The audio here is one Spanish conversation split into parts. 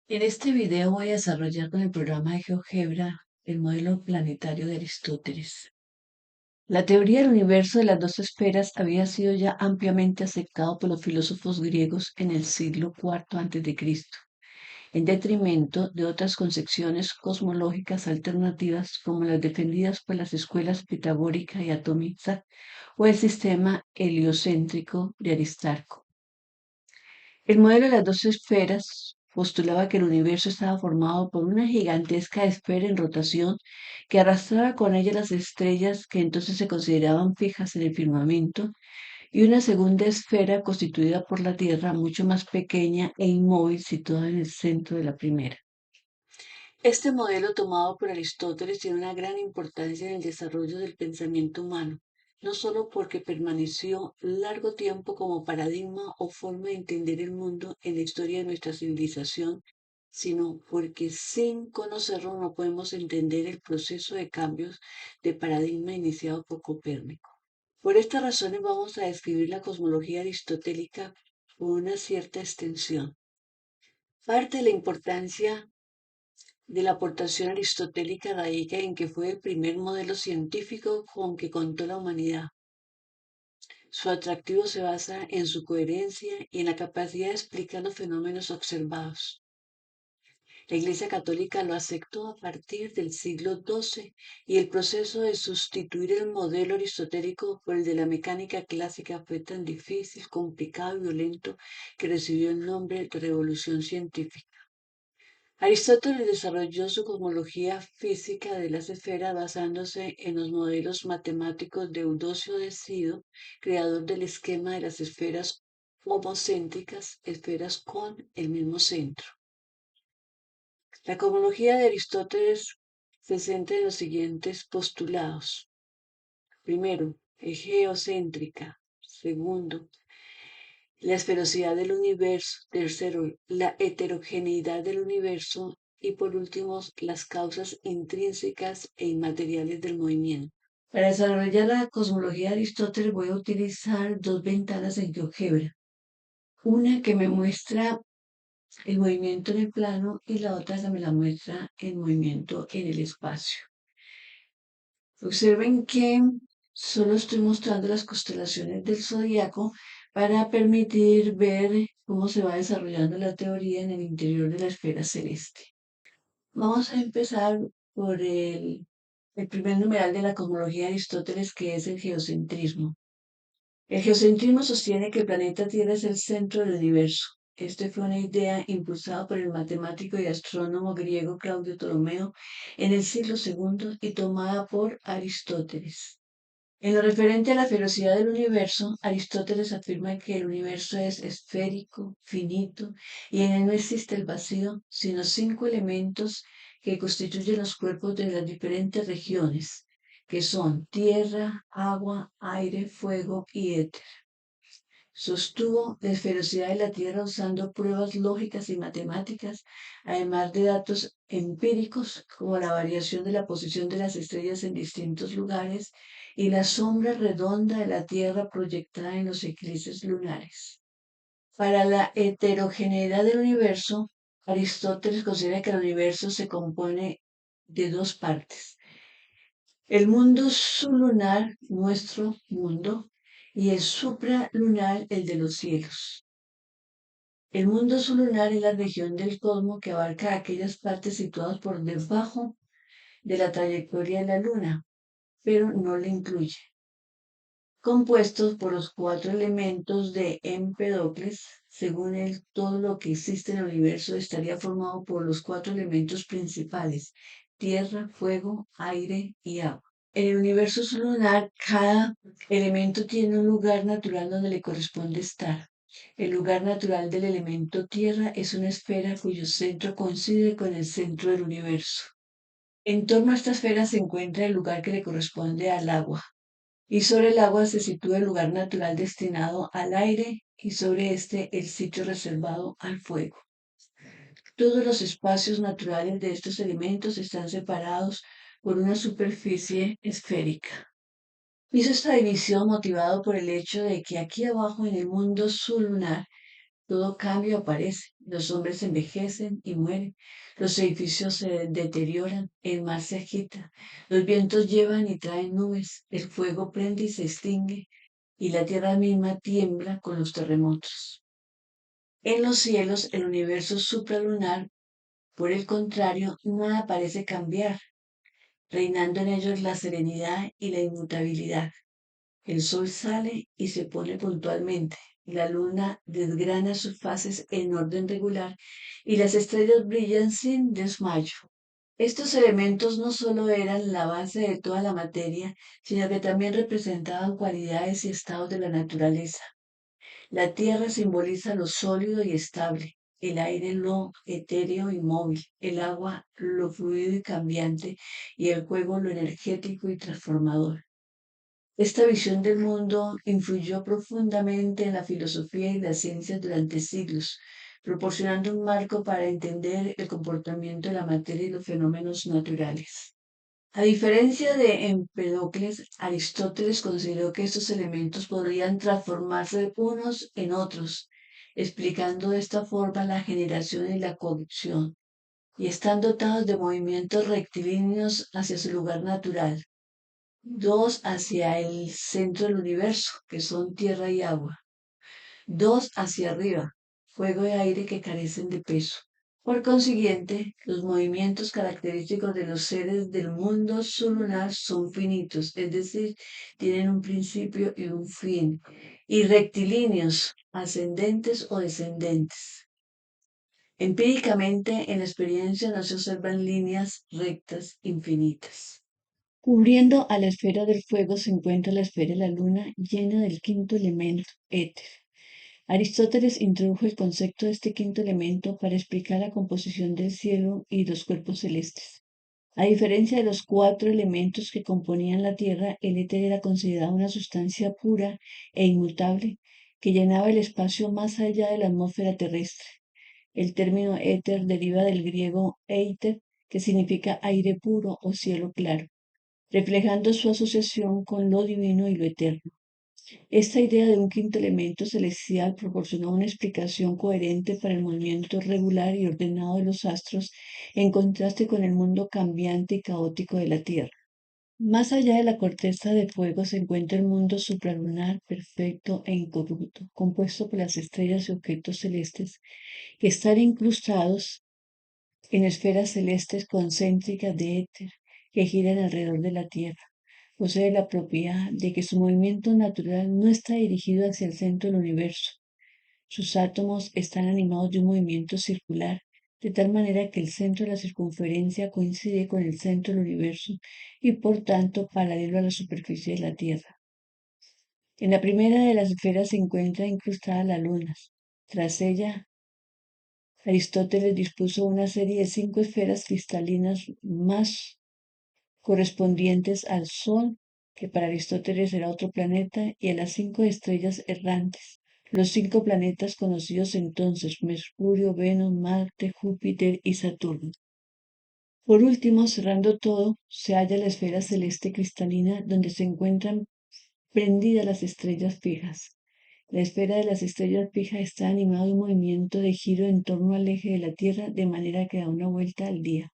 En este video voy a desarrollar con el programa de GeoGebra el modelo planetario de Aristóteles. La teoría del universo de las dos esferas había sido ya ampliamente aceptado por los filósofos griegos en el siglo IV a.C., en detrimento de otras concepciones cosmológicas alternativas como las defendidas por las escuelas pitagórica y atómica o el sistema heliocéntrico de Aristarco. El modelo de las dos esferas postulaba que el universo estaba formado por una gigantesca esfera en rotación que arrastraba con ella las estrellas que entonces se consideraban fijas en el firmamento y una segunda esfera constituida por la Tierra mucho más pequeña e inmóvil situada en el centro de la primera. Este modelo tomado por Aristóteles tiene una gran importancia en el desarrollo del pensamiento humano, no solo porque permaneció largo tiempo como paradigma o forma de entender el mundo en la historia de nuestra civilización, sino porque sin conocerlo no podemos entender el proceso de cambios de paradigma iniciado por Copérnico. Por estas razones vamos a describir la cosmología aristotélica con una cierta extensión. Parte de la importancia de la aportación aristotélica radica en que fue el primer modelo científico con que contó la humanidad. Su atractivo se basa en su coherencia y en la capacidad de explicar los fenómenos observados. La Iglesia Católica lo aceptó a partir del siglo XII y el proceso de sustituir el modelo aristotélico por el de la mecánica clásica fue tan difícil, complicado y violento que recibió el nombre de revolución científica. Aristóteles desarrolló su cosmología física de las esferas basándose en los modelos matemáticos de Eudocio de Sido, creador del esquema de las esferas homocéntricas, esferas con el mismo centro. La cosmología de Aristóteles se centra en los siguientes postulados. Primero, es geocéntrica. Segundo, la esferosidad del universo. Tercero, la heterogeneidad del universo. Y por último, las causas intrínsecas e inmateriales del movimiento. Para desarrollar la cosmología de Aristóteles voy a utilizar dos ventanas en GeoGebra. Una que me muestra el movimiento en el plano y la otra que me la muestra el movimiento en el espacio. Observen que solo estoy mostrando las constelaciones del zodiaco para permitir ver cómo se va desarrollando la teoría en el interior de la esfera celeste. Vamos a empezar por el primer numeral de la cosmología de Aristóteles, que es el geocentrismo. El geocentrismo sostiene que el planeta Tierra es el centro del universo. Esta fue una idea impulsada por el matemático y astrónomo griego Claudio Ptolomeo en el siglo II y tomada por Aristóteles. En lo referente a la ferocidad del universo, Aristóteles afirma que el universo es esférico, finito, y en él no existe el vacío, sino 5 elementos que constituyen los cuerpos de las diferentes regiones, que son tierra, agua, aire, fuego y éter. Sostuvo la esferosidad de la Tierra usando pruebas lógicas y matemáticas, además de datos empíricos como la variación de la posición de las estrellas en distintos lugares y la sombra redonda de la Tierra proyectada en los eclipses lunares. Para la heterogeneidad del universo, Aristóteles considera que el universo se compone de dos partes: el mundo sublunar, nuestro mundo, y el supralunar, el de los cielos. El mundo sublunar es la región del cosmos que abarca aquellas partes situadas por debajo de la trayectoria de la Luna, pero no la incluye. Compuestos por los 4 elementos de Empédocles, según él, todo lo que existe en el universo estaría formado por los 4 elementos principales: tierra, fuego, aire y agua. En el universo sublunar, cada elemento tiene un lugar natural donde le corresponde estar. El lugar natural del elemento tierra es una esfera cuyo centro coincide con el centro del universo. En torno a esta esfera se encuentra el lugar que le corresponde al agua, y sobre el agua se sitúa el lugar natural destinado al aire y sobre este el sitio reservado al fuego. Todos los espacios naturales de estos elementos están separados por una superficie esférica. Hizo esta división motivado por el hecho de que aquí abajo en el mundo sublunar Todo cambio aparece. Los hombres envejecen y mueren. Los edificios se deterioran. El mar se agita. Los vientos llevan y traen nubes. El fuego prende y se extingue. Y la tierra misma tiembla con los terremotos. En los cielos, el universo supralunar, por el contrario, nada parece cambiar, reinando en ellos la serenidad y la inmutabilidad. El sol sale y se pone puntualmente. La luna desgrana sus fases en orden regular y las estrellas brillan sin desmayo. Estos elementos no solo eran la base de toda la materia, sino que también representaban cualidades y estados de la naturaleza. La tierra simboliza lo sólido y estable, el aire lo etéreo y móvil, el agua lo fluido y cambiante, y el fuego lo energético y transformador. Esta visión del mundo influyó profundamente en la filosofía y las ciencias durante siglos, proporcionando un marco para entender el comportamiento de la materia y los fenómenos naturales. A diferencia de Empedocles, Aristóteles consideró que estos elementos podrían transformarse unos en otros, explicando de esta forma la generación y la corrupción, y están dotados de movimientos rectilíneos hacia su lugar natural, dos hacia el centro del universo, que son tierra y agua, dos hacia arriba, fuego y aire que carecen de peso. Por consiguiente, los movimientos característicos de los seres del mundo sublunar son finitos, es decir, tienen un principio y un fin, y rectilíneos, ascendentes o descendentes. Empíricamente, en la experiencia no se observan líneas rectas infinitas. Cubriendo a la esfera del fuego se encuentra la esfera de la luna llena del quinto elemento, éter. Aristóteles introdujo el concepto de este quinto elemento para explicar la composición del cielo y los cuerpos celestes. A diferencia de los cuatro elementos que componían la Tierra, el éter era considerado una sustancia pura e inmutable que llenaba el espacio más allá de la atmósfera terrestre. El término éter deriva del griego éiter, que significa aire puro o cielo claro, reflejando su asociación con lo divino y lo eterno. Esta idea de un quinto elemento celestial proporcionó una explicación coherente para el movimiento regular y ordenado de los astros, en contraste con el mundo cambiante y caótico de la Tierra. Más allá de la corteza de fuego se encuentra el mundo supralunar perfecto e incorrupto, compuesto por las estrellas y objetos celestes que están incrustados en esferas celestes concéntricas de éter que giran alrededor de la Tierra. Posee la propiedad de que su movimiento natural no está dirigido hacia el centro del universo. Sus átomos están animados de un movimiento circular, de tal manera que el centro de la circunferencia coincide con el centro del universo y por tanto paralelo a la superficie de la Tierra. En la primera de las esferas se encuentra incrustada la luna. Tras ella, Aristóteles dispuso una serie de 5 esferas cristalinas más correspondientes al Sol, que para Aristóteles era otro planeta, y a las 5 estrellas errantes, los 5 planetas conocidos entonces, Mercurio, Venus, Marte, Júpiter y Saturno. Por último, cerrando todo, se halla la esfera celeste cristalina donde se encuentran prendidas las estrellas fijas. La esfera de las estrellas fijas está animada de un movimiento de giro en torno al eje de la Tierra de manera que da una vuelta al día.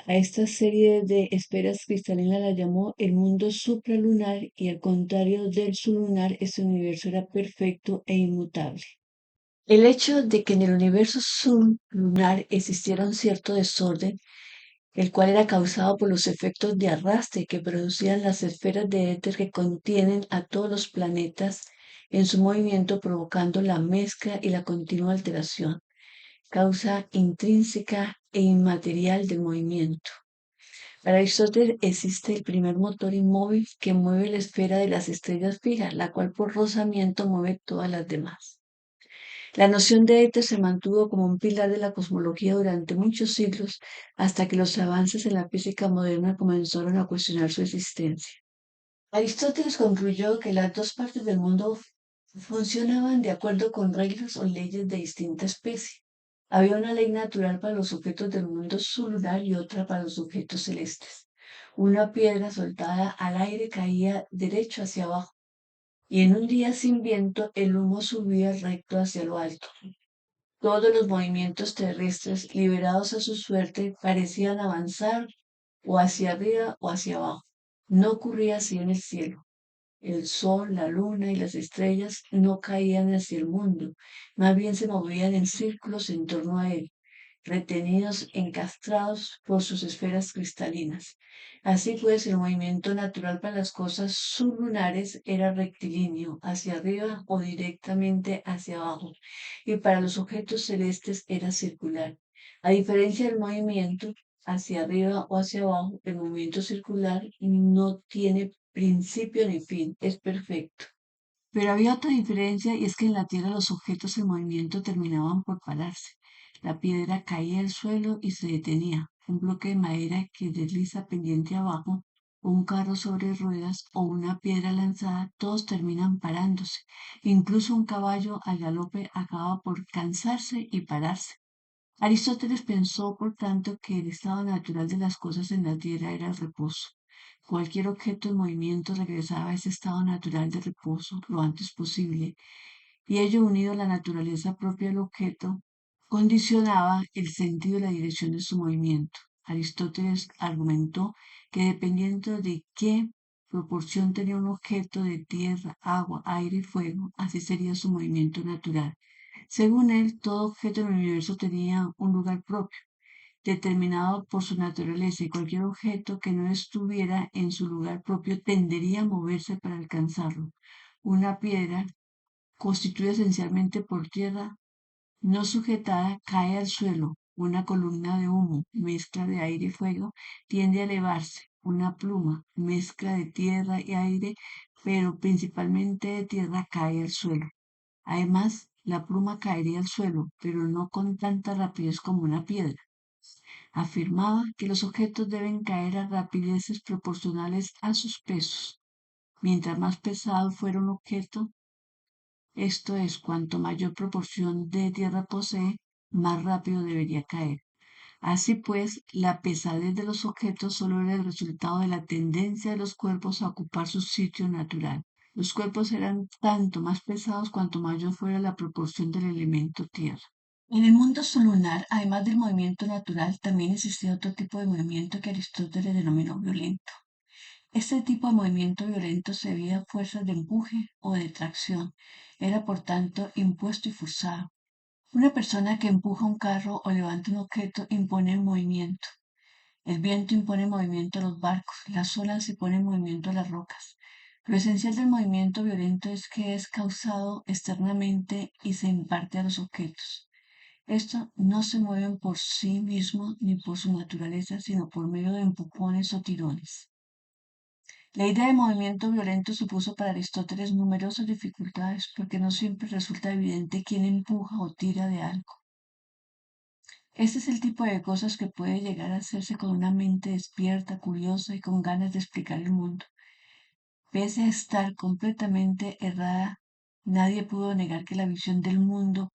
A esta serie de esferas cristalinas la llamó el mundo supralunar y al contrario del sublunar, este universo era perfecto e inmutable. El hecho de que en el universo sublunar existiera un cierto desorden, el cual era causado por los efectos de arrastre que producían las esferas de éter que contienen a todos los planetas en su movimiento, provocando la mezcla y la continua alteración, causa intrínseca e inmaterial del movimiento. Para Aristóteles existe el primer motor inmóvil que mueve la esfera de las estrellas fijas, la cual por rozamiento mueve todas las demás. La noción de éter se mantuvo como un pilar de la cosmología durante muchos siglos hasta que los avances en la física moderna comenzaron a cuestionar su existencia. Aristóteles concluyó que las dos partes del mundo funcionaban de acuerdo con reglas o leyes de distinta especie. Había una ley natural para los objetos del mundo sublunar y otra para los objetos celestes. Una piedra soltada al aire caía derecho hacia abajo y en un día sin viento el humo subía recto hacia lo alto. Todos los movimientos terrestres liberados a su suerte parecían avanzar o hacia arriba o hacia abajo. No ocurría así en el cielo. El sol, la luna y las estrellas no caían hacia el mundo, más bien se movían en círculos en torno a él, retenidos, encastrados por sus esferas cristalinas. Así pues, el movimiento natural para las cosas sublunares era rectilíneo, hacia arriba o directamente hacia abajo, y para los objetos celestes era circular. A diferencia del movimiento hacia arriba o hacia abajo, el movimiento circular no tiene principio ni fin, es perfecto. Pero había otra diferencia y es que en la Tierra los objetos en movimiento terminaban por pararse. La piedra caía al suelo y se detenía. Un bloque de madera que desliza pendiente abajo, un carro sobre ruedas o una piedra lanzada, todos terminan parándose. Incluso un caballo al galope acaba por cansarse y pararse. Aristóteles pensó, por tanto, que el estado natural de las cosas en la Tierra era el reposo. Cualquier objeto en movimiento regresaba a ese estado natural de reposo lo antes posible, y ello unido a la naturaleza propia del objeto, condicionaba el sentido y la dirección de su movimiento. Aristóteles argumentó que dependiendo de qué proporción tenía un objeto de tierra, agua, aire y fuego, así sería su movimiento natural. Según él, todo objeto en el universo tenía un lugar propio, determinado por su naturaleza, y cualquier objeto que no estuviera en su lugar propio tendería a moverse para alcanzarlo. Una piedra, constituida esencialmente por tierra no sujetada, cae al suelo. Una columna de humo, mezcla de aire y fuego, tiende a elevarse. Una pluma, mezcla de tierra y aire, pero principalmente de tierra, cae al suelo. Además, la pluma caería al suelo, pero no con tanta rapidez como una piedra. Afirmaba que los objetos deben caer a rapideces proporcionales a sus pesos. Mientras más pesado fuera un objeto, esto es, cuanto mayor proporción de tierra posee, más rápido debería caer. Así pues, la pesadez de los objetos solo era el resultado de la tendencia de los cuerpos a ocupar su sitio natural. Los cuerpos eran tanto más pesados cuanto mayor fuera la proporción del elemento tierra. En el mundo lunar, además del movimiento natural, también existía otro tipo de movimiento que Aristóteles denominó violento. Este tipo de movimiento violento se debía a fuerzas de empuje o de tracción. Era, por tanto, impuesto y forzado. Una persona que empuja un carro o levanta un objeto impone movimiento. El viento impone movimiento a los barcos, las olas se ponen movimiento a las rocas. Lo esencial del movimiento violento es que es causado externamente y se imparte a los objetos. Estos no se mueven por sí mismos ni por su naturaleza, sino por medio de empujones o tirones. La idea de movimiento violento supuso para Aristóteles numerosas dificultades porque no siempre resulta evidente quién empuja o tira de algo. Este es el tipo de cosas que puede llegar a hacerse con una mente despierta, curiosa y con ganas de explicar el mundo. Pese a estar completamente errada, nadie pudo negar que la visión del mundo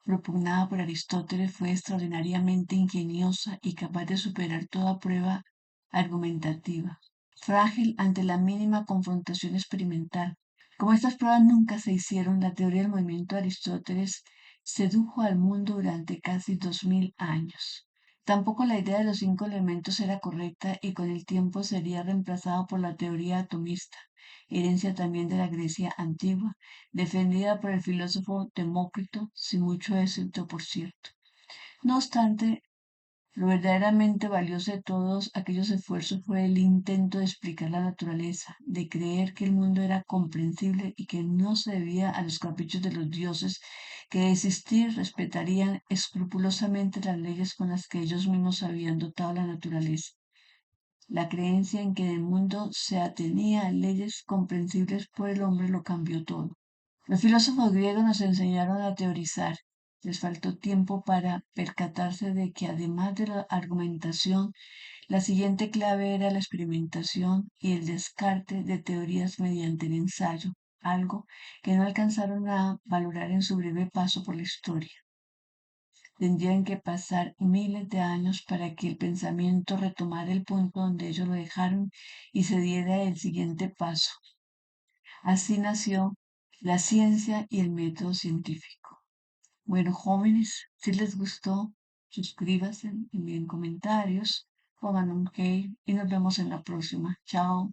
propugnada por Aristóteles fue extraordinariamente ingeniosa y capaz de superar toda prueba argumentativa, frágil ante la mínima confrontación experimental. Como estas pruebas nunca se hicieron, la teoría del movimiento de Aristóteles sedujo al mundo durante casi 2000 años. Tampoco la idea de los cinco elementos era correcta y con el tiempo sería reemplazada por la teoría atomista, herencia también de la Grecia antigua, defendida por el filósofo Demócrito, sin mucho éxito, por cierto. No obstante, lo verdaderamente valioso de todos aquellos esfuerzos fue el intento de explicar la naturaleza, de creer que el mundo era comprensible y que no se debía a los caprichos de los dioses, que de existir respetarían escrupulosamente las leyes con las que ellos mismos habían dotado la naturaleza. La creencia en que el mundo se atenía a leyes comprensibles por el hombre lo cambió todo. Los filósofos griegos nos enseñaron a teorizar. Les faltó tiempo para percatarse de que además de la argumentación, la siguiente clave era la experimentación y el descarte de teorías mediante el ensayo, algo que no alcanzaron a valorar en su breve paso por la historia. Tendrían que pasar miles de años para que el pensamiento retomara el punto donde ellos lo dejaron y se diera el siguiente paso. Así nació la ciencia y el método científico. Bueno, jóvenes, si les gustó, suscríbanse, envíen comentarios, pongan un OK y nos vemos en la próxima. Chao.